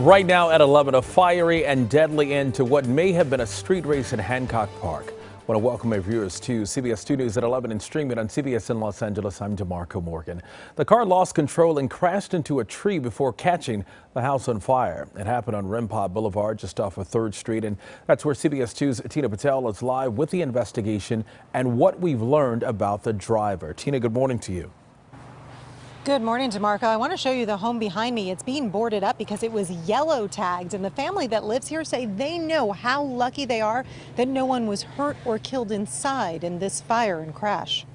Right now at 11, a fiery and deadly end to what may have been a street race in Hancock Park. I want to welcome our viewers to CBS 2 News at 11 and streaming on CBS in Los Angeles. I'm DeMarco Morgan. The car lost control and crashed into a tree before catching the house on fire. It happened on Rimpah Boulevard just off of 3rd Street, and that's where CBS 2's Tina Patel is live with the investigation and what we've learned about the driver. Tina, good morning to you. Good morning, DeMarco. I want to show you the home behind me. It's being boarded up because it was yellow tagged, and the family that lives here say they know how lucky they are that no one was hurt or killed inside in this fire and crash.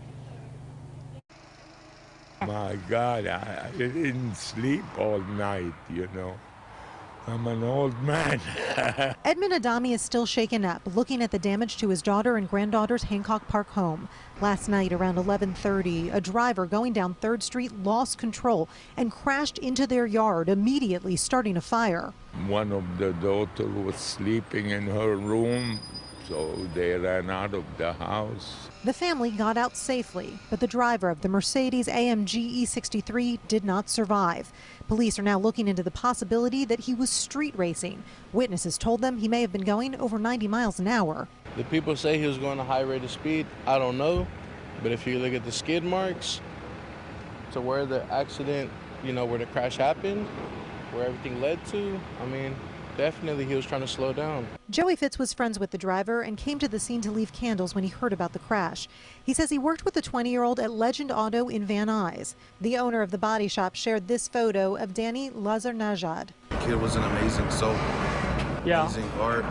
My God, I didn't sleep all night, you know. I'm an old man. Edmund Adami is still shaken up, looking at the damage to his daughter and granddaughter's Hancock Park home. Last night around 11:30, a driver going down 3rd Street lost control and crashed into their yard, immediately starting a fire. One of the daughters was sleeping in her room, so they ran out of the house. The family got out safely, but the driver of the Mercedes AMG E63 did not survive. Police are now looking into the possibility that he was street racing. Witnesses told them he may have been going over 90 miles an hour. The people say he was going a high rate of speed. I don't know, but if you look at the skid marks to where the accident, where the crash happened, where everything led to, I mean, definitely he was trying to slow down. Joey Fitz was friends with the driver and came to the scene to leave candles when he heard about the crash. He says he worked with the 20-year-old at Legend Auto in Van Nuys. The owner of the body shop shared this photo of Danny Lazarnajad. The kid was an amazing soul, amazing heart,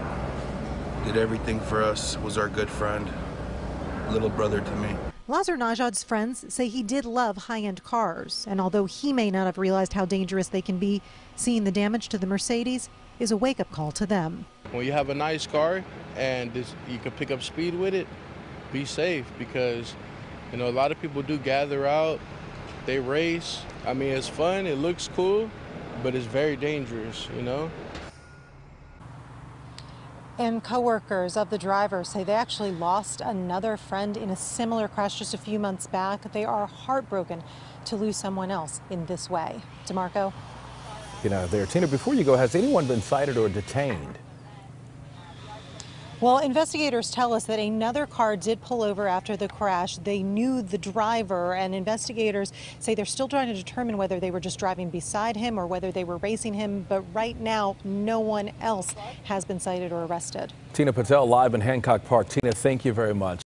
did everything for us, was our good friend, little brother to me. Lazarnajad's friends say he did love high-end cars, and although he may not have realized how dangerous they can be, seeing the damage to the Mercedes is a wake-up call to them. When you have a nice car and you can pick up speed with it, be safe, because a lot of people do gather out, they race. I mean, it's fun, it looks cool, but it's very dangerous, And co-workers of the driver say they actually lost another friend in a similar crash just a few months back. They are heartbroken to lose someone else in this way. DeMarco? Tina, before you go, has anyone been cited or detained? Well, investigators tell us that another car did pull over after the crash. They knew the driver, and investigators say they're still trying to determine whether they were just driving beside him or whether they were racing him. But right now, no one else has been cited or arrested. Tina Patel live in Hancock Park. Tina, thank you very much.